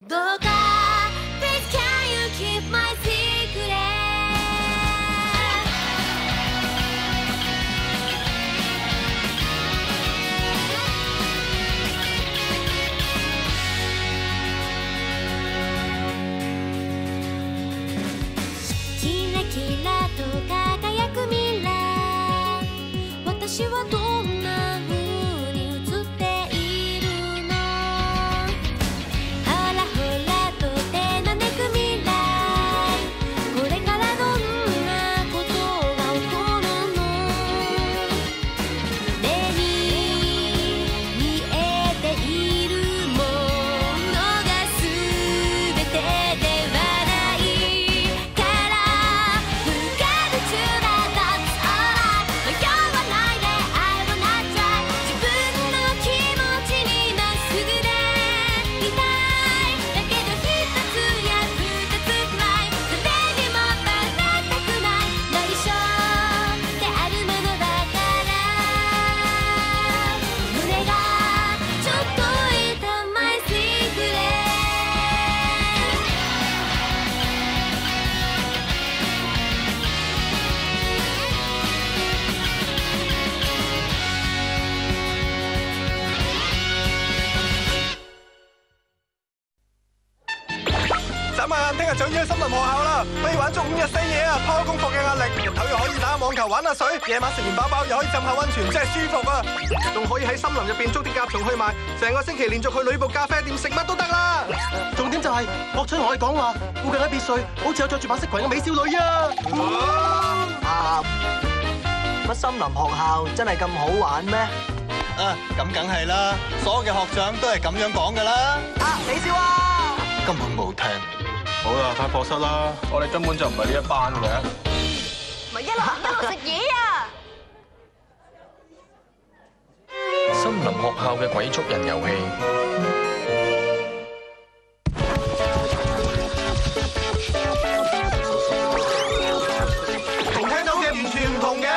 どうか Please can you keep my secret キラキラと輝く未来私はどんな風に映っているのほらほらと手招く未来これからどんなことが起こるの目に見えているものが全てではないから不可能中だ That's alright 迷わないで I wanna try 自分の気持ちにまっすぐでいたいだけど一つや二つくらいそれにもバレたくない内緒であるものだから胸がちょっと痛まいsecret眨下眼，聽日就要去森林學校啦！可以玩足5日4夜啊，拋功課嘅壓力，日頭又可以打網球、玩下水，夜晚食完飽飽又可以浸下溫泉，真係舒服啊！仲可以喺森林入邊捉啲甲蟲去賣，成個星期連續去女僕咖啡店食乜都得啦！重點就係學長同我哋講話，附近嘅別墅好似有着住白色裙嘅美少女啊！乜森林學校真係咁好玩咩？咁梗係啦，所有嘅學長都係咁樣講㗎啦。李少啊！根本冇聽。好啦，返課室啦，我哋根本就唔係呢一班嘅。咪一路行一路食嘢啊！森林學校嘅鬼捉人遊戲，同聽到嘅完全唔同嘅，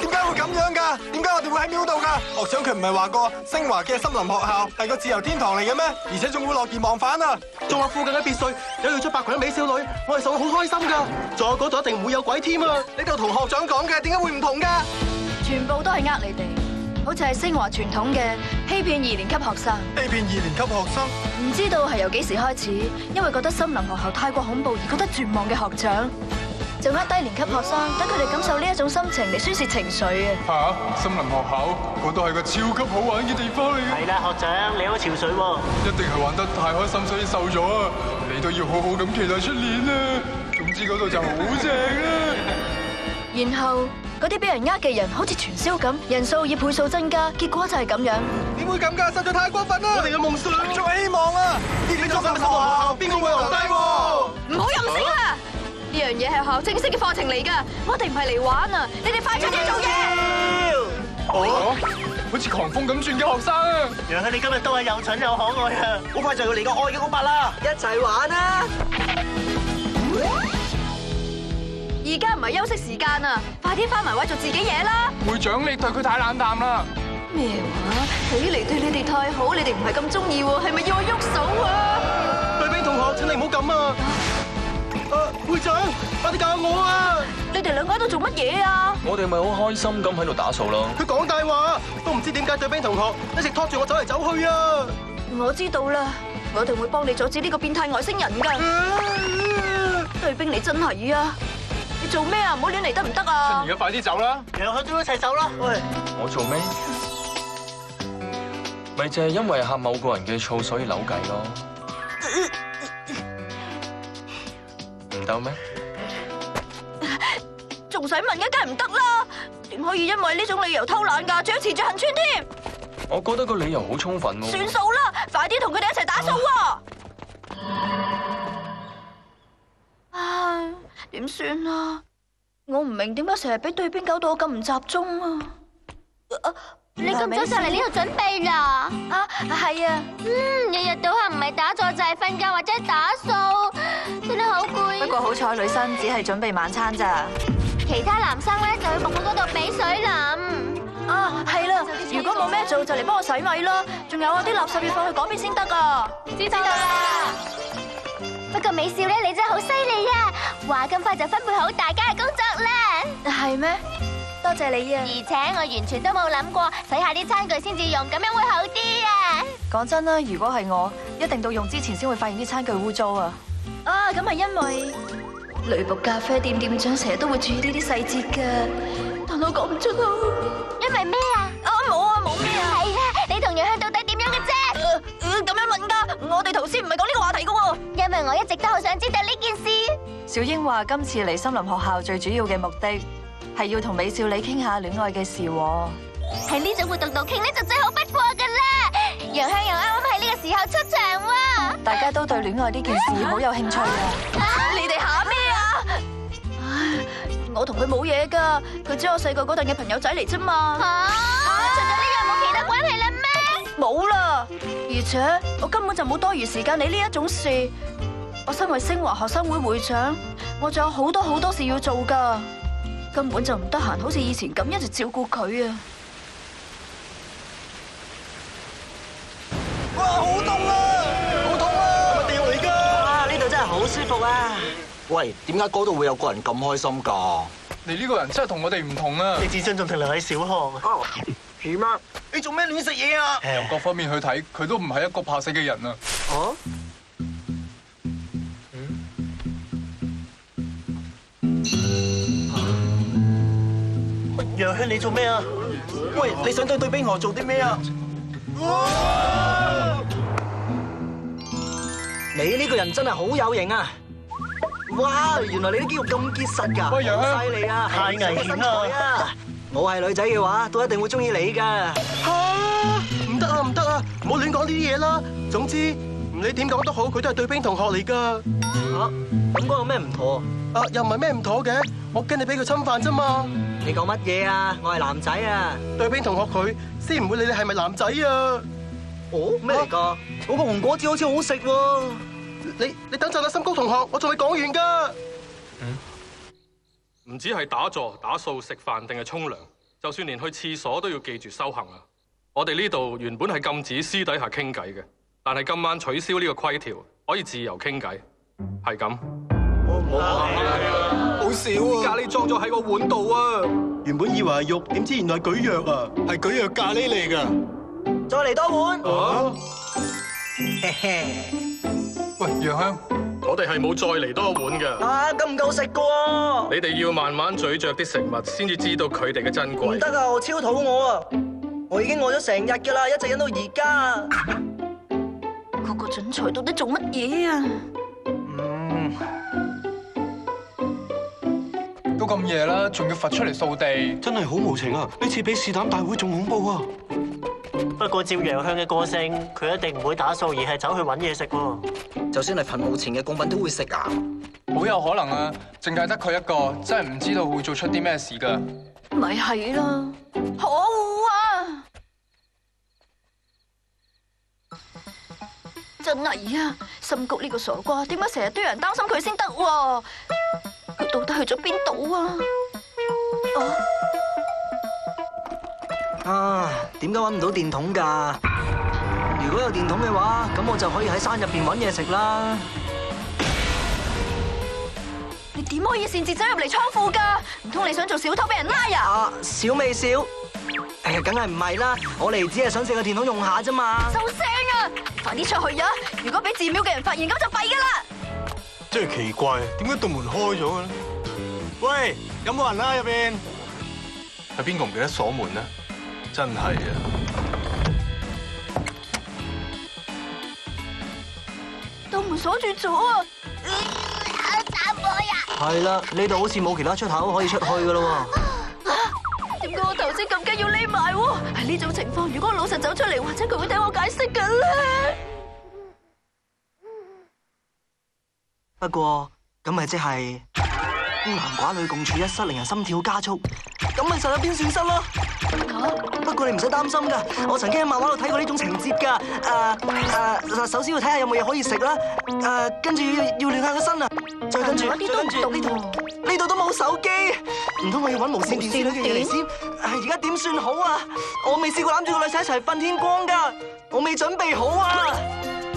點解會咁樣㗎？點解我哋會喺廟度㗎？學長佢唔係話過星華嘅森林學校係個自由天堂嚟嘅咩？而且仲會樂而忘返啊！仲話附近嘅別墅有着白裙嘅美少女，我哋實會好開心㗎。仲有嗰度一定唔會有鬼添啊！呢度同學長講嘅，點解會唔同㗎？全部都係呃你哋，好似係星華傳統嘅欺騙2年級學生。欺騙2年級學生，唔知道係由幾時開始，因為覺得森林學校太過恐怖而覺得絕望嘅學長，就呃低年級學生，等佢哋感受呢一種心情嚟宣泄情緒啊！森林學校嗰度係個超級好玩嘅地方嚟嘅。係啦，學長你好潮水喎！一定係玩得太開心，所以瘦咗啊！你都要好好咁期待出年啊！總之嗰度就好正啦。然後嗰啲俾人呃嘅人好似傳銷咁，人數以倍數增加，結果就係咁樣。點會咁㗎？實在太過分啦！我哋嘅夢想，仲希望啊！呢啲森林學校邊個會留低喎？唔好任性啦！呢樣嘢係學校正式嘅課程嚟㗎，我哋唔係嚟玩啊！你哋快出啲做嘢！好似狂風咁轉嘅學生啊！原來佢哋今日都係又蠢又可愛啊！好快就要嚟個愛嘅告白啦！一齊玩啊！而家唔係休息時間啊！快啲翻埋位做自己嘢啦！會長你對佢太冷淡啦！咩話？睇嚟對你哋太好，你哋唔係咁中意喎，係咪要我喐手啊？對兵同學，請你唔好咁啊！會長，快啲教下我啊！你哋兩個喺度做乜嘢啊？我哋咪好開心咁喺度打掃咯。佢講大話，都唔知點解對兵同學一直拖住我走嚟走去啊！我知道啦，我哋會幫你阻止呢個變態外星人㗎。對兵你真係啊！你做咩啊？唔好亂嚟得唔得啊？而家快啲走啦！讓佢都一齊走啦！喂，我做咩？咪就係因為嚇某個人嘅醋，所以扭計咯。唔得咩？仲使問嘅，梗係唔得啦！點可以因為呢種理由偷懶㗎？仲有纏住行村添。我覺得個理由好充分喎。算數啦，快啲同佢哋一齊打掃喎！唉，點算啊？我唔明點解成日俾對邊搞到我咁唔集中啊！你咁早就嚟呢度準備啦？係啊。日日到黑唔係打坐就係瞓覺或者打掃，真係好攰。不過好彩女生只係準備晚餐咋。其他男生咧就去木屋嗰度俾水淋。係啦，如果冇咩做就嚟幫我洗米啦。仲有啊，啲垃圾要放去嗰邊先得㗎。知道啦。個美少咧，你真係好犀利啊！話咁快就分配好大家嘅工作啦。係咩？多謝你啊！而且我完全都冇諗過洗下啲餐具先至用，咁樣會好啲啊！講真啦，如果係我，一定到用之前先會發現啲餐具污糟啊！啊，咁係因為雷僕咖啡店店長成日都會注意呢啲細節㗎，但我講唔出口。因為咩啊？冇咩啊！係啦，你同楊香到底點樣嘅啫？咁樣問㗎？我哋頭先唔係講呢個話題㗎喎。因為我一直都好想知道呢件事。小英話：今次嚟森林學校最主要嘅目的係要同美少女傾下戀愛嘅事喎。喺呢種活動度傾呢就最好不過㗎啦。楊香又啱啱喺呢個時候出場喎。大家都對戀愛呢件事好有興趣啊！你哋嚇咩啊？唉，我同佢冇嘢㗎，佢只係我細個嗰陣嘅朋友仔嚟啫嘛。除咗呢樣冇其他關係啦咩？冇啦，而且我根本就冇多餘時間理呢一種事。我身為星華學生會會長，我仲有好多事要做㗎，根本就唔得閒，好似以前咁一直照顧佢啊！哇，好凍啊！好凍啊！係咪地獄嚟㗎？哇，呢度真係好舒服啊！喂，點解嗰度會有個人咁開心㗎？你呢個人真係同我哋唔同啊！你自信仲停留喺小學啊？點啊？你做咩亂食嘢啊？由各方面去睇，佢都唔係一個怕死嘅人啊！哦？楊香，你做咩啊？喂，你想對冰河做啲咩啊？你呢個人真係好有型啊！哇，原來你啲肌肉咁結實㗎，喂，楊香，犀利啊！太危險啦！我係女仔嘅話，都一定會中意你㗎。嚇！唔得啊，唔得啊！唔好亂講呢啲嘢啦。總之，唔理點講都好，佢都係對冰同學嚟㗎。嚇！咁嗰有咩唔妥啊？又唔係咩唔妥嘅，我驚你俾佢侵犯啫嘛。你講乜嘢啊？我係男仔啊！對冰同學佢先唔會理你係咪男仔啊！哦，咩嚟㗎？嗰個紅果子好似好食喎。你等陣啊，深谷同學，我仲未講完㗎。唔止係打坐、打掃、食飯定係沖涼，就算連去廁所都要記住修行啊！我哋呢度原本係禁止私底下傾偈嘅，但係今晚取消呢個規條，可以自由傾偈，係咁。好少啊！咖喱裝咗喺個碗度啊！原本以為係肉，點知原來係蒟蒻啊！係蒟蒻咖喱嚟㗎。再嚟多碗。啊！喂，楊香，我哋係冇再嚟多碗嘅。啊，咁唔夠食㗎喎！你哋要慢慢咀嚼啲食物，先至知道佢哋嘅珍貴。唔得啊，我超肚餓啊！我已經餓咗成日㗎啦，一直忍到而家。嗰個準才到底做乜嘢啊？都咁夜啦，仲要罰出嚟掃地，真係好無情啊！呢次比試膽大會仲恐怖啊！不過照楊香嘅個性，佢一定唔會打掃，而係走去揾嘢食喎。就算係墳墓前嘅供品都會食啊！好有可能啊！淨係得佢一個，真係唔知道會做出啲咩事㗎。咪係啦，可惡啊！真係啊！深谷呢個傻瓜，點解成日都有人擔心佢先得喎？佢到底去咗邊度啊？點解揾唔到電筒㗎？如果有電筒嘅話，咁我就可以喺山入邊揾嘢食啦。你點可以擅自走入嚟倉庫㗎？唔通你想做小偷俾人拉呀？小美少，梗係唔係啦，我哋只係想借個電筒用下啫嘛。收聲啊！快啲出去啊！如果俾寺廟嘅人發現，咁就弊㗎啦！真係奇怪，點解道門開咗嘅咧？喂，有冇人啦入邊？係邊個唔記得鎖門咧？真係啊！道門鎖住咗啊！打我呀！係啦，呢度好似冇其他出口可以出去㗎咯喎。點解我頭先咁驚要匿埋喎？喺呢種情況，如果我老實走出嚟，或者佢會聽我解釋㗎咧。不過咁咪即係孤男寡女共處一室，令人心跳加速，咁咪實有邊損失咯。不過你唔使擔心㗎，我曾經喺漫畫度睇過呢種情節㗎。首先要睇下有冇嘢可以食啦，跟住要暖下個身啊，再跟住呢度都冇手機，唔通我要揾無線電視裏嘅嘢嚟先？而家點算好啊？我未試過攬住個女仔一齊瞓天光㗎，我未準備好啊！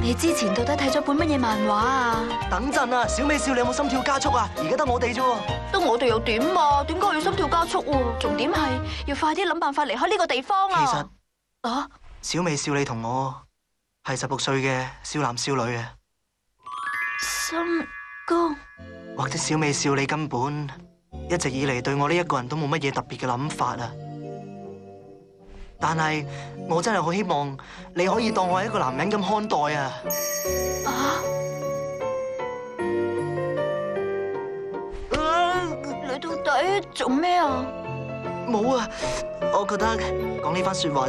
你之前到底睇咗本乜嘢漫畫啊？等陣啊，小美少，你有冇心跳加速啊？而家得我哋啫喎。得我哋又點啊？點解要心跳加速喎？重點係要快啲諗辦法離開呢個地方啊！其實啊，小美少你同我係16歲嘅少男少女啊。心公，或者小美少你根本一直以嚟對我呢一個人都冇乜嘢特別嘅諗法啊。但係我真係好希望你可以當我係一個男人咁看待啊！你到底做咩啊？冇啊，我覺得講呢番說話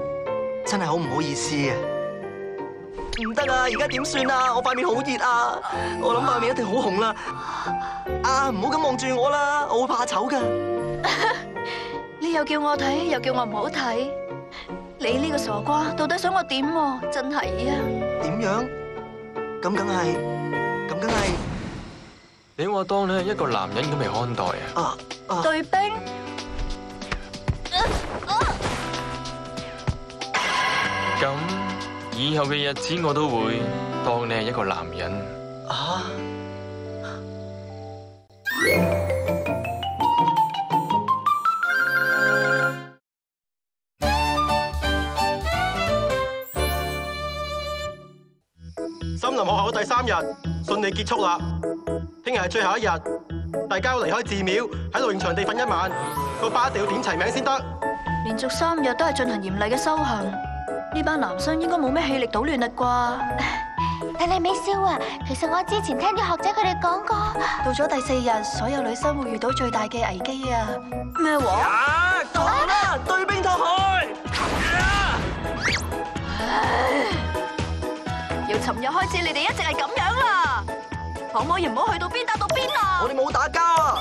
真係好唔好意思啊！唔得啊，而家點算啊？我塊面好熱啊，我諗塊面一定好紅啦！啊，唔好咁望住我啦，我會怕醜噶。你又叫我睇，又叫我唔好睇。你呢個傻瓜，到底想我點喎？真係啊！點樣？咁梗係，你話當你係一個男人咁嚟看待啊？對兵。咁以後嘅日子我都會當你係一個男人。啊！森林學校第3日順利結束啦，聽日係最後一日，大家要離開寺廟喺露營場地瞓1晚，個班一定要點齊名先得。連續3日都係進行嚴厲嘅修行，呢班男生應該冇咩氣力搗亂啦啩？但係美少啊，其實我之前聽啲學者佢哋講過，到咗第4日，所有女生會遇到最大嘅危機啊！咩話？講啦，對兵拖開！由尋日開始，你哋一直係咁樣啦，可唔可以唔好去到邊打到邊啊？我哋冇打交啊！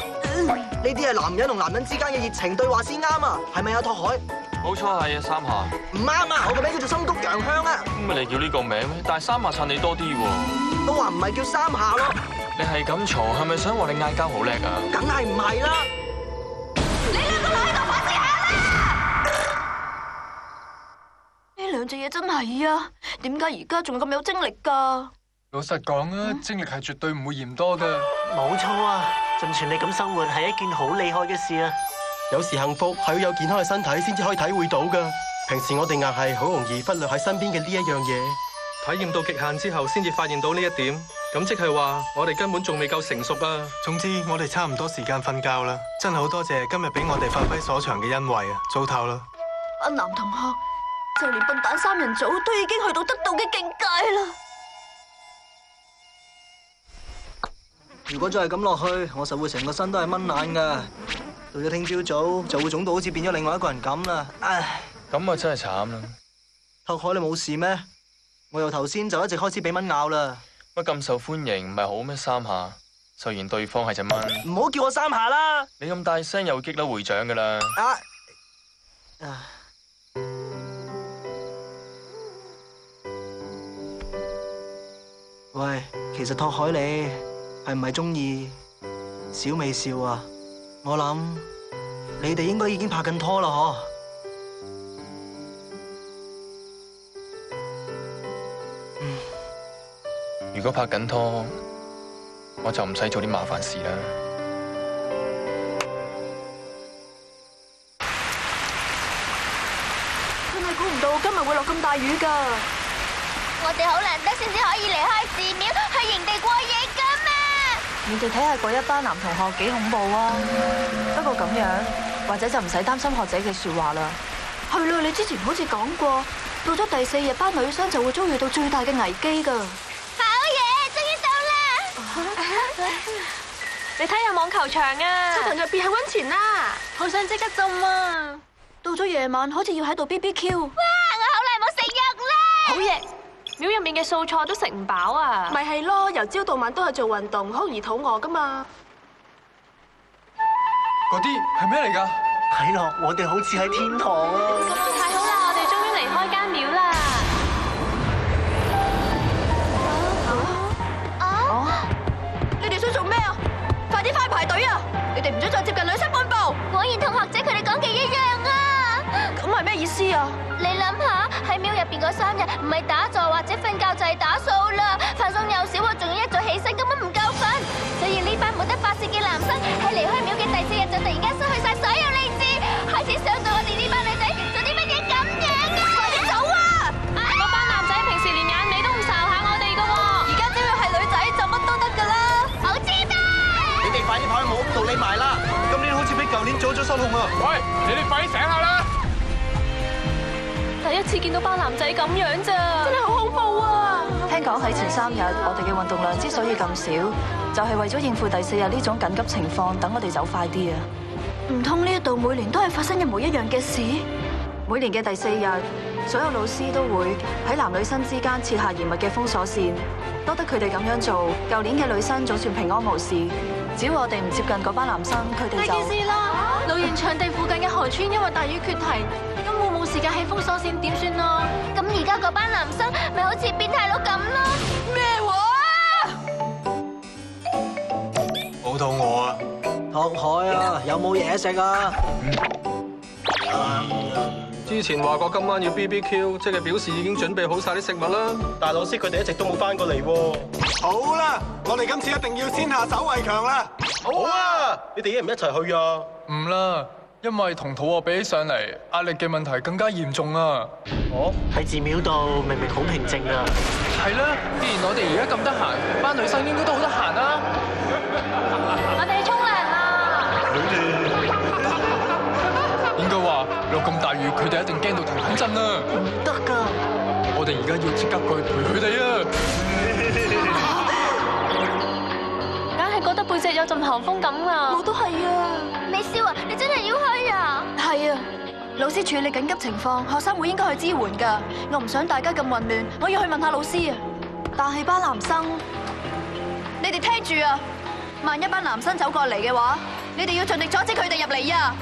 呢啲係男人同男人之間嘅熱情對話先啱啊，係咪啊，拓海？冇錯係啊，三下。唔啱啊！我個名叫做深谷洋香啊。咁咪你叫呢個名咩？但係三下襯你多啲喎。都話唔係叫3下咯。你係咁嘈，係咪想話你嗌交好叻啊？梗係唔係啦！你兩個喺度反思下啦！呢兩隻嘢真係啊！點解而家仲咁有精力㗎？老實講啊，精力係絕對唔會嫌多㗎。冇錯啊，盡全力咁生活係一件好厲害嘅事啊！有時幸福係要有健康嘅身體先至可以體會到㗎。平時我哋硬係好容易忽略喺身邊嘅呢一樣嘢。體驗到極限之後，先至發現到呢一點，咁即係話我哋根本仲未夠成熟啊！總之，我哋差唔多時間瞓覺啦。真係好多謝今日俾我哋發揮所長嘅恩惠啊！早唞啦。阿南同學，就連笨蛋3人組都已經去到得道嘅境界啦。如果再係咁落去，我實會成個身都係蚊眼噶。到咗聽朝早就會腫到好似變咗另外一個人咁啦。唉，咁啊真係慘啦！拓海，你冇事咩？我由頭先就一直開始俾蚊咬啦。乜咁受歡迎唔係好咩？3下，就嫌對方係隻蚊。唔好叫我3下啦！你咁大聲又激嬲會長噶啦。喂，其實拓海你係唔係中意小美少啊？我諗你哋應該已經拍緊拖啦，嗬？如果拍緊拖，我就唔使做啲麻煩事啦。真係估唔到今日會落咁大雨㗎。我哋好難得先至可以離開寺廟去營地過夜㗎嘛！你哋睇下嗰一班男同學幾恐怖啊！不過咁樣，或者就唔使擔心學者嘅說話啦。係咯，你之前好似講過，到咗第4日，班女生就會遭遇到最大嘅危機㗎。好嘢，終於到啦！你睇下網球場啊，小朋友變係溫泉啦，好想即刻浸啊！到咗夜晚，好似要喺度 BBQ。哇，我好耐冇食肉啦！好嘢，廟入面嘅素菜都食唔飽啊！咪係咯，由朝到晚都係做運動，好容易肚餓噶嘛。嗰啲係咩嚟㗎？睇落我哋好似喺天堂啊！咁太好啦，我哋終於離開間廟啦！你哋想做咩啊？快啲翻去排隊啊！你哋唔准再接近女生半步。果然同學姐佢哋講嘅一樣啊！咁係咩意思啊？你諗下，喺廟入邊嗰3日，唔係打坐或者瞓覺就係打掃啦。舊年早咗失控啊！喂，你哋快啲醒下啦！第一次見到班男仔咁樣咋，真係好恐怖啊！聽講喺前3日，我哋嘅運動量之所以咁少，就係為咗應付第4日呢種緊急情況，等我哋走快啲啊！唔通呢一度每年都係發生一模一樣嘅事？每年嘅第4日，所有老師都會喺男女生之間設下嚴密嘅封鎖線。多得佢哋咁樣做，舊年嘅女生總算平安無事。只要我哋唔接近嗰班男生，佢哋就大件事啦！露營場地附近嘅河村因為大雨決堤，根本冇時間起封鎖線，點算啊？咁而家嗰班男生咪好似變態佬咁咯？咩話？好肚餓啊！拓海啊，有冇嘢食啊？之前話過今晚要 BBQ， 即係表示已經準備好晒啲食物啦。但係老師佢哋一直都冇翻過嚟喎。好啦，我哋今次一定要先下手為強啦！好啊！你哋一唔一齊去啊？唔啦，因為同肚餓比起上嚟，壓力嘅問題更加嚴重啊！哦，喺寺廟度明明好平靜啊！係啦，既然我哋而家咁得閒，班女生應該都好得閒啦。我哋去沖涼啦！應該話落咁大雨，佢哋一定驚到騰騰震啊！唔得㗎！我哋而家要即刻過去陪佢哋啊！硬係覺得背脊有陣寒風咁啊！我都係啊！美少啊，你真係要去啊？係啊，老師處理緊急情況，學生會應該去支援㗎。我唔想大家咁混亂，我要去問下老師啊。但係班男生，你哋聽住啊！萬一班男生走過嚟嘅話，你哋要盡力阻止佢哋入嚟啊！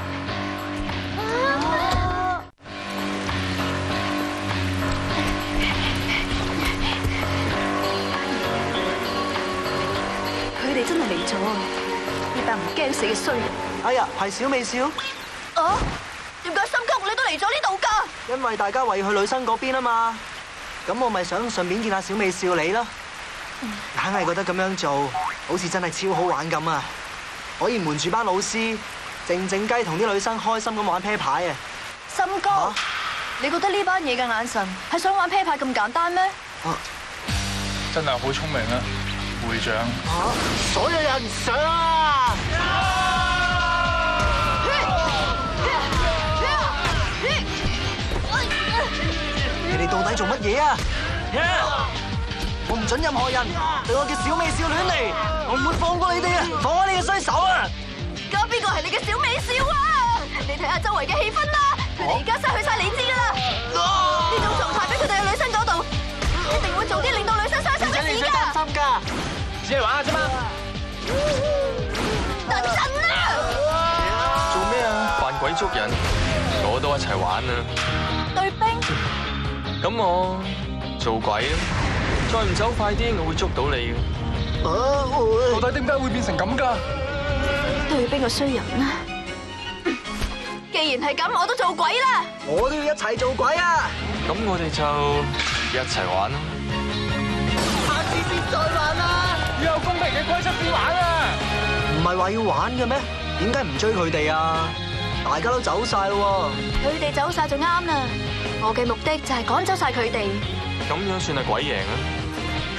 佢哋真係嚟咗啊！呢班唔驚死嘅衰人！哎呀，係小美少。啊？點解心急你都嚟咗呢度㗎？因為大家為去女生嗰邊啊嘛，咁我咪想順便見下小美少你啦。硬係覺得咁樣做，好似真係超好玩咁啊！可以瞞住班老師，靜靜雞同啲女生開心咁玩啤牌啊！心哥，你覺得呢班嘢嘅眼神係想玩啤牌咁簡單咩？真係好聰明啊，會長！所有人上啊！你哋到底做乜嘢啊？我唔准任何人對我嘅小美少亂嚟，我唔會放過你哋啊！放開你嘅衰手啊！而家邊個係你嘅小美少啊？你睇下周圍嘅氣氛啦，佢哋而家失去晒理智㗎啦！呢種狀態俾佢哋去女生嗰度，一定會做啲令到女生傷心嘅事㗎！擔心㗎，只係玩下啫嘛。等陣啦！做咩啊？扮鬼捉人，我都一齊玩啊！對兵，咁我做鬼啊！再唔走快啲，我會捉到你嘅。到底點解會變成咁㗎？對兵個衰人啊！既然係咁，我都做鬼啦！我都要一齊做鬼啊！咁我哋就一齊玩啦！下次先再玩啦！要有公平嘅規則先玩啊！唔係話要玩嘅咩？點解唔追佢哋啊？大家都走晒咯喎！佢哋走晒就啱啦！我嘅目的就係趕走晒佢哋。咁樣算係鬼贏啊！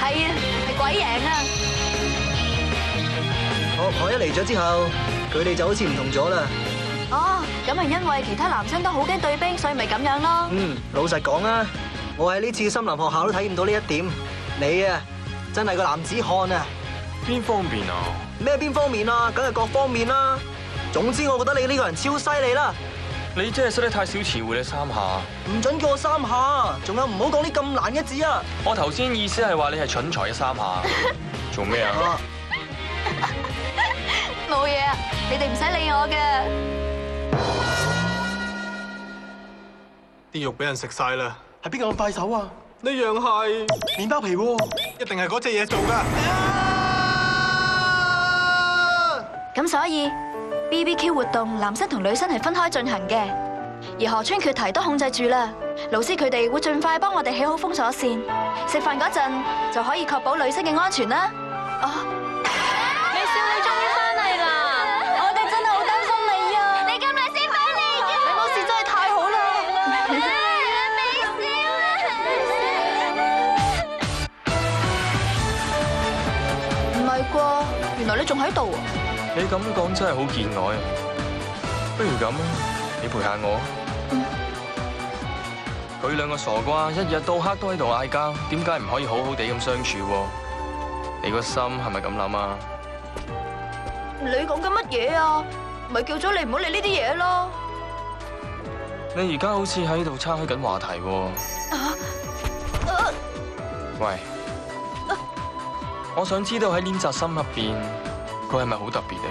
係啊，係鬼贏啊！我一嚟咗之後，佢哋就好似唔同咗啦。哦，咁係因為其他男生都好驚對兵，所以咪咁樣咯。老實講啊，我喺呢次森林學校都體驗到呢一點。你啊，真係個男子漢啊！邊方面啊？咩邊方面啊？梗係各方面啦。總之，我覺得你呢個人超犀利啦。你真係識得太少詞彙，你3下。唔准叫我3下，仲有唔好講啲咁難嘅字啊！我頭先意思係話你係蠢材嘅3下。做咩啊？冇嘢啊，你哋唔使理我嘅。啲肉俾人食晒啦，係邊個咁快手啊？呢樣係麵包皮喎，一定係嗰隻嘢做㗎。咁所以 BBQ 活動，男生同女生係分開進行嘅，而河川決堤都控制住啦。老師佢哋會盡快幫我哋起好封鎖線，食飯嗰陣就可以確保女生嘅安全啦。美少你終於翻嚟啦！我哋真係好擔心你啊！你咁耐先翻嚟嘅，你冇事真係太好啦！唔係啩？原來你仲喺度啊！你咁講真係好見外啊！不如咁啊，你陪下我。佢兩個傻瓜，一日到黑都喺度嗌交，點解唔可以好好地咁相處？你個心係咪咁諗啊？你講緊乜嘢啊？咪叫咗你唔好理呢啲嘢咯。你而家好似喺度岔開緊話題喎。喂，我想知道喺黏扎心入邊，佢係咪好特別啊？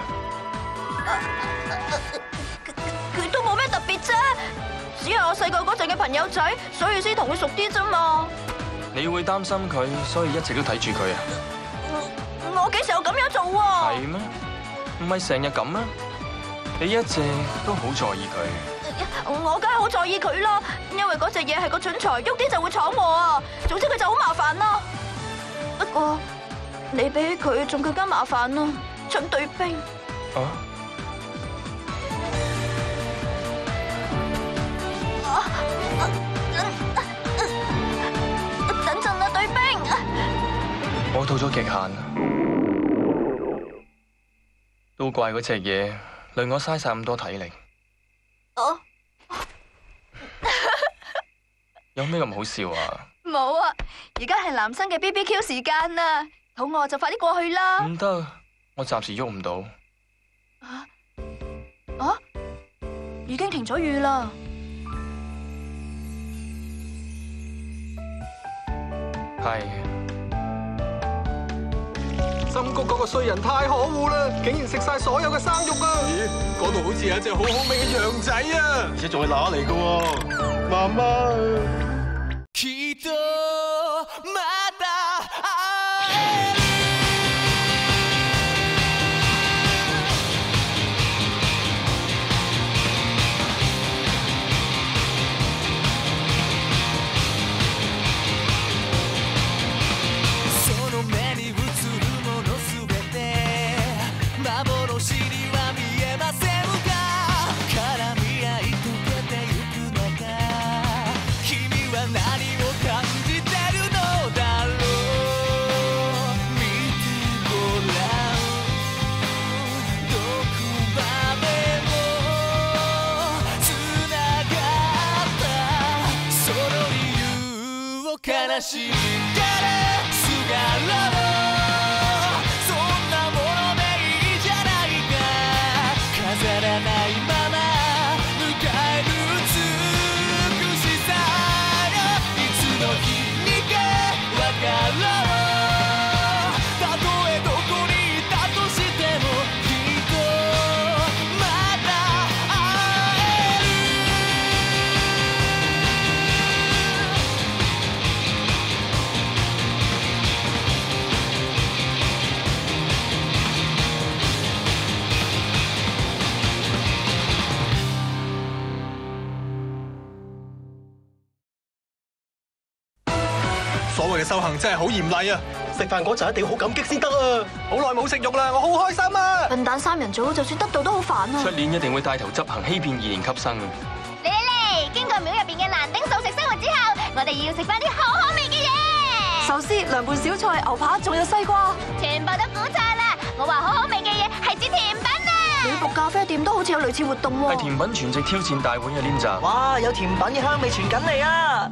佢都冇咩特別啫，只係我細個嗰陣嘅朋友仔，所以先同佢熟啲啫嘛。你會擔心佢，所以一直都睇住佢啊？我幾時有咁樣做啊？係咩？唔係成日咁啊？你一直都好在意佢。我梗係好在意佢啦，因為嗰隻嘢係個蠢材，喐啲就會闖禍啊。總之佢就好麻煩啦。不過你比起佢仲更加麻煩啦，蠢對兵。啊？等陣啦，對兵。我到咗極限啦，都怪嗰隻嘢令我嘥晒咁多體力。有咩咁好笑啊？冇啊！而家係男生嘅 BBQ 時間啦，肚餓就快啲過去啦。唔得，我暫時喐唔到。已經停咗雨啦。係。深谷嗰個衰人太可惡啦，竟然食晒所有嘅生肉啊！咦，嗰度好似有一隻好好味嘅羊仔啊，而且仲係乸嚟㗎喎，媽媽。きっとまた会えるその目に映るものすべて幻には見えませんが絡み合い溶けてゆく中君は何を感じてるのだろう見てごらんどこまでもつながったその理由を悲しんでるすがろうそんなものでいいじゃないか飾らないまま迎える美しさの日にかわかろうたとえどこにいたとしてもきっとまた会える所謂嘅修行真係好嚴厲啊！食飯嗰陣一定要好感激先得啊！好耐冇食肉啦，我好開心啊！笨蛋三人組就算得到都好煩啊！出年一定會帶頭執行欺騙2年級生。嚟，經過廟入邊嘅難頂素食生活之後，我哋要食翻啲好好味嘅嘢。壽司、涼拌小菜、牛扒，仲有西瓜，全部都估錯啦！我話好好味嘅嘢係指甜品啊！女僕咖啡店都好似有類似活動喎。係甜品全席挑戰大會嘅黏扎。哇，有甜品嘅香味傳緊嚟啊！